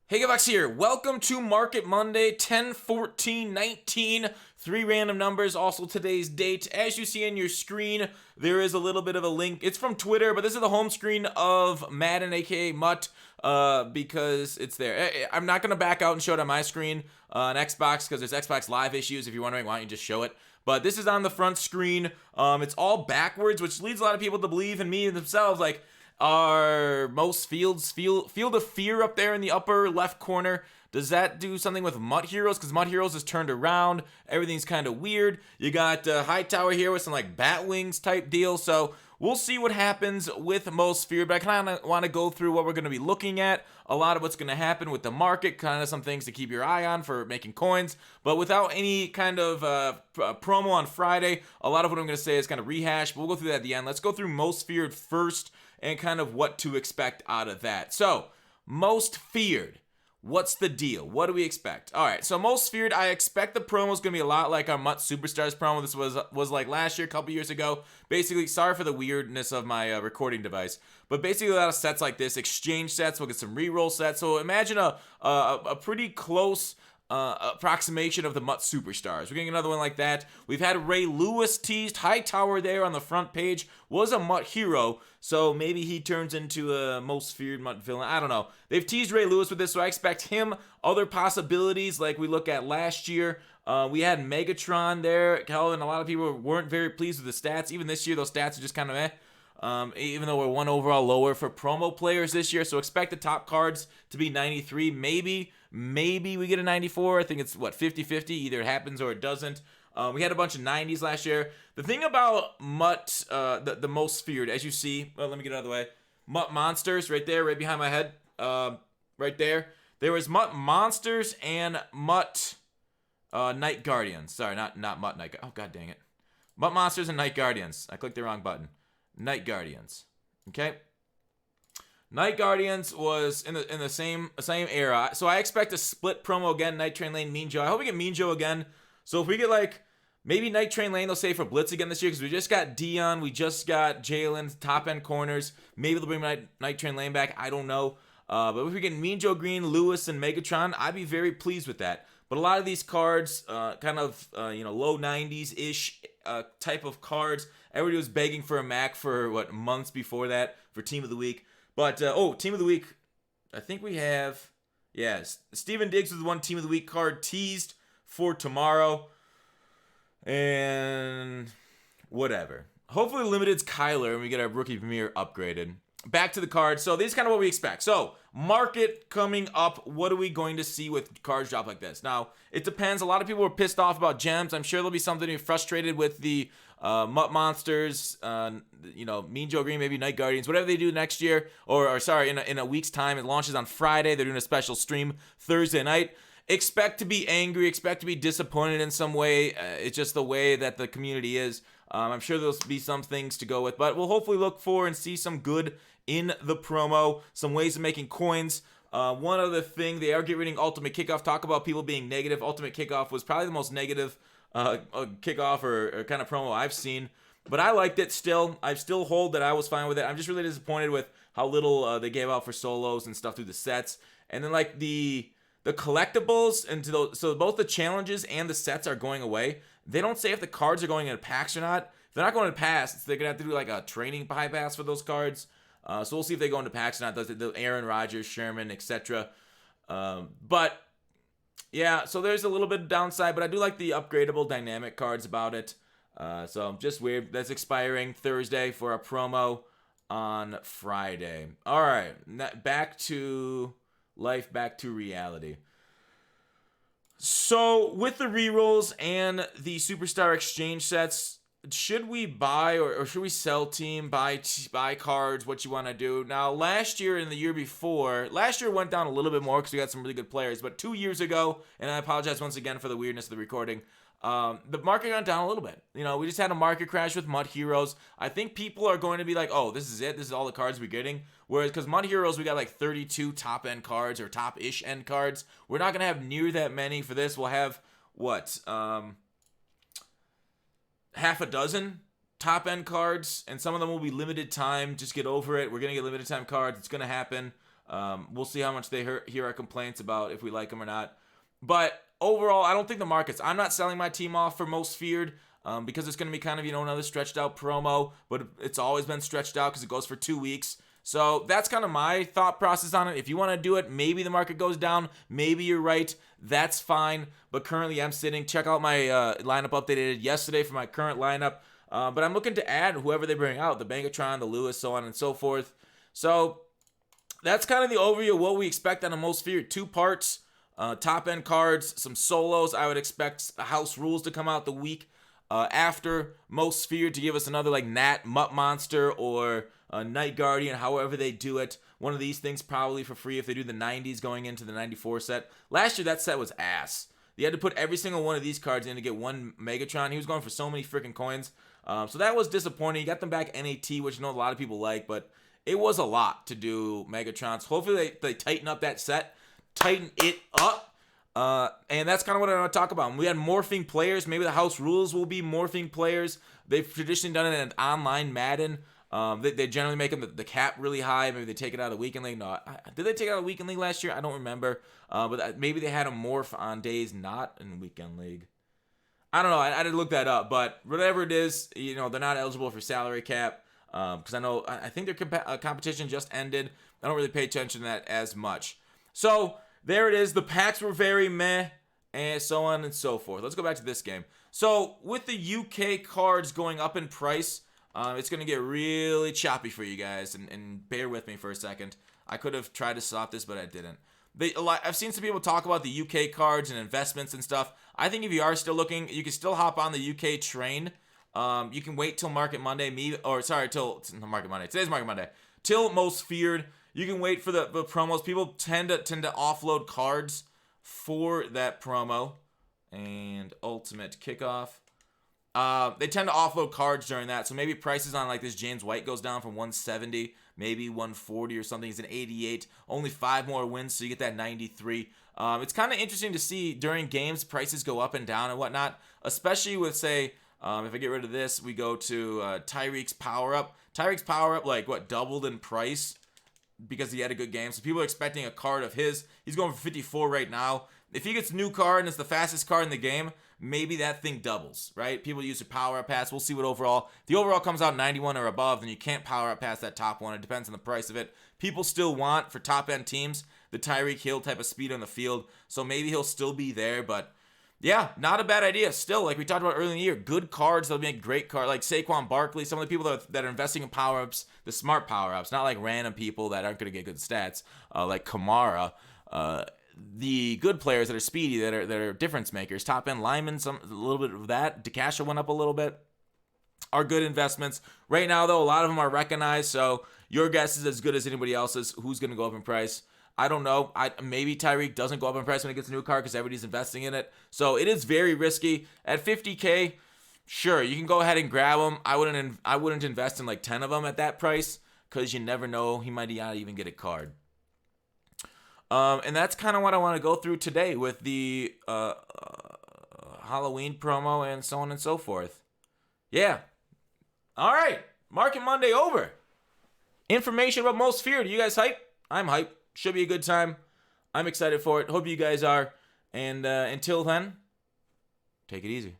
Hey, Gavax here. Welcome to Market Monday, 10/14/19. Three random numbers, also today's date. As you see on your screen, there is a little bit of a link. It's from Twitter, but this is the home screen of Madden, aka Mutt, because it's there. I'm not going to back out and show it on my screen on Xbox because there's Xbox Live issues. If you're wondering, why don't you just show it? But this is on the front screen. It's all backwards, which leads a lot of people to believe in me and themselves, like, are most field of fear up there in the upper left corner? Does that do something with Mutt Heroes? Because Mutt Heroes is turned around. Everything's kind of weird. You got Hightower here with some like bat wings type deal. So we'll see what happens with most feared. But I kind of want to go through what we're going to be looking at. A lot of what's going to happen with the market. Kind of some things to keep your eye on for making coins. But without any kind of promo on Friday, a lot of what I'm going to say is kind of rehash. But we'll go through that at the end. Let's go through most feared first and kind of what to expect out of that. So, most feared. What's the deal? What do we expect? All right, so most feared, I expect the promo is going to be a lot like our Mutt Superstars promo. This was like last year, a couple years ago. Basically, sorry for the weirdness of my recording device, but basically a lot of sets like this, exchange sets. We'll get some reroll sets. So imagine a pretty close approximation of the Mutt Superstars. We're getting another one like that. We've had Ray Lewis teased. Hightower there on the front page was a Mutt hero, so maybe he turns into a most feared Mutt villain. I don't know. They've teased Ray Lewis with this, so I expect him. Other possibilities like we look at last year. We had Megatron there, Calvin. A lot of people weren't very pleased with the stats. Even this year, those stats are just kind of eh. Even though we're one overall lower for promo players this year, so expect the top cards to be 93. Maybe we get a 94. I think it's, 50-50. Either it happens or it doesn't. We had a bunch of 90s last year. The thing about Mutt, the most feared, as you see, well, let me get it out of the way. Mutt Monsters, right there, right behind my head. Right there. There was Mutt Monsters and Mutt Night Guardians. Sorry, not Mutt Night. Oh, god dang it. Mutt Monsters and Night Guardians. I clicked the wrong button. Night Guardians. Okay. Night Guardians was in the same era. So I expect a split promo again. Night Train Lane, Mean Joe. I hope we get Mean Joe again. So if we get like maybe Night Train Lane, they'll say for Blitz again this year because we just got Dion, we just got Jalen, top end corners. Maybe they'll bring Night Train Lane back. I don't know. But if we get Mean Joe Green, Lewis, and Megatron, I'd be very pleased with that. But a lot of these cards, kind of low 90s ish type of cards. Everybody was begging for a Mac for months before that for Team of the Week. But Team of the Week, I think we have, Steven Diggs was the one Team of the Week card teased for tomorrow, and whatever. Hopefully Limited's Kyler and we get our rookie premier upgraded. Back to the cards. So this is kind of what we expect. So market coming up. What are we going to see with cards drop like this? Now, it depends. A lot of people were pissed off about gems. I'm sure there'll be something to be frustrated with the Mutt Monsters, Mean Joe Green, maybe Night Guardians, whatever they do next year, or sorry, in a week's time. It launches on Friday. They're doing a special stream Thursday night. Expect to be angry. Expect to be disappointed in some way. It's just the way that the community is. I'm sure there'll be some things to go with, but we'll hopefully look for and see some good in the promo, some ways of making coins. One other thing, they are getting rid of Ultimate Kickoff. Talk about people being negative. Ultimate Kickoff was probably the most negative kickoff or kind of promo I've seen, but I liked it still. I still hold that I was fine with it. I'm just really disappointed with how little they gave out for solos and stuff through the sets. And then like the collectibles and so both the challenges and the sets are going away. They don't say if the cards are going into packs or not. If they're not going to packs, they're gonna have to do like a training bypass for those cards. So we'll see if they go into packs or not. The Aaron Rodgers, Sherman, etc. But yeah, so there's a little bit of downside, but I do like the upgradable dynamic cards about it. So just weird. That's expiring Thursday for a promo on Friday. All right, back to life, back to reality. So with the rerolls and the superstar exchange sets, should we buy or should we sell team, buy cards, what you want to do? Now, last year and the year before, last year went down a little bit more because we got some really good players, but 2 years ago, and I apologize once again for the weirdness of the recording, the market went down a little bit. We just had a market crash with Mutt Heroes. I think people are going to be like, oh, this is it. This is all the cards we're getting. Whereas, because Mutt Heroes, we got like 32 top-end cards or top-ish end cards. We're not going to have near that many for this. We'll have, half a dozen top-end cards, and some of them will be limited time. Just get over it. We're going to get limited time cards. It's going to happen. We'll see how much they hear our complaints about if we like them or not. But overall, I don't think the markets. I'm not selling my team off for most feared because it's going to be kind of, another stretched out promo. But it's always been stretched out because it goes for 2 weeks. So that's kind of my thought process on it. If you want to do it, maybe the market goes down. Maybe you're right. That's fine. But currently I'm sitting. Check out my lineup updated yesterday for my current lineup. But I'm looking to add whoever they bring out. The Megatron, the Lewis, so on and so forth. So that's kind of the overview of what we expect on the most feared. 2 parts, top end cards, some solos. I would expect House Rules to come out the week after most feared to give us another like Nat, Mutt Monster, or Night Guardian, however they do it. One of these things probably for free if they do the 90s going into the 94 set. Last year that set was ass. You had to put every single one of these cards in to get one Megatron. He was going for so many freaking coins. So that was disappointing. You got them back NAT, which I know a lot of people like, but it was a lot to do Megatrons. Hopefully they tighten up that set, tighten it up. And that's kind of what I want to talk about. We had morphing players. Maybe the House Rules will be morphing players. They've traditionally done it in an online Madden. They generally make them the cap really high. Maybe they take it out of the weekend league. No, did they take it out of the weekend league last year? I don't remember. But maybe they had them morph on days not in weekend league. I don't know. I didn't look that up. But whatever it is, they're not eligible for salary cap. Because I think their competition just ended. I don't really pay attention to that as much. So there it is. The packs were very meh, and so on and so forth. Let's go back to this game. So with the UK cards going up in price, it's going to get really choppy for you guys, and bear with me for a second. I could have tried to stop this, but I didn't. I've seen some people talk about the UK cards and investments and stuff. I think if you are still looking, you can still hop on the UK train. You can wait till Market Monday, till Market Monday. Today's Market Monday. Till most feared. You can wait for the promos. People tend to offload cards for that promo. And Ultimate Kickoff. They tend to offload cards during that. So maybe prices on like this James White goes down from 170, maybe 140 or something. He's an 88. Only 5 more wins, so you get that 93. It's kind of interesting to see during games prices go up and down and whatnot. Especially with, say, if I get rid of this, we go to Tyreek's power-up. Tyreek's power-up, doubled in price because he had a good game. So people are expecting a card of his. He's going for 54 right now. If he gets a new card and it's the fastest card in the game, maybe that thing doubles, right? People use a power-up pass. We'll see what overall. If the overall comes out 91 or above, then you can't power-up past that top one. It depends on the price of it. People still want, for top-end teams, the Tyreek Hill type of speed on the field. So maybe he'll still be there, but yeah, not a bad idea. Still, like we talked about earlier in the year, good cards. They'll make great cards, like Saquon Barkley. Some of the people that are investing in power-ups, the smart power-ups, not like random people that aren't going to get good stats, like Kamara. The good players that are speedy, that are difference makers, top end linemen, a little bit of that. DeCasha went up a little bit. Are good investments right now, though. A lot of them are recognized, so your guess is as good as anybody else's. Who's going to go up in price? I don't know. Maybe Tyreek doesn't go up in price when he gets a new car because everybody's investing in it. So it is very risky. At 50K, sure, you can go ahead and grab them. I wouldn't invest in like 10 of them at that price because you never know. He might not even get a card. And that's kind of what I want to go through today with the Halloween promo and so on and so forth. Yeah. All right. Market Monday over. Information about most feared. You guys hype? I'm hype. Should be a good time. I'm excited for it. Hope you guys are. And until then, take it easy.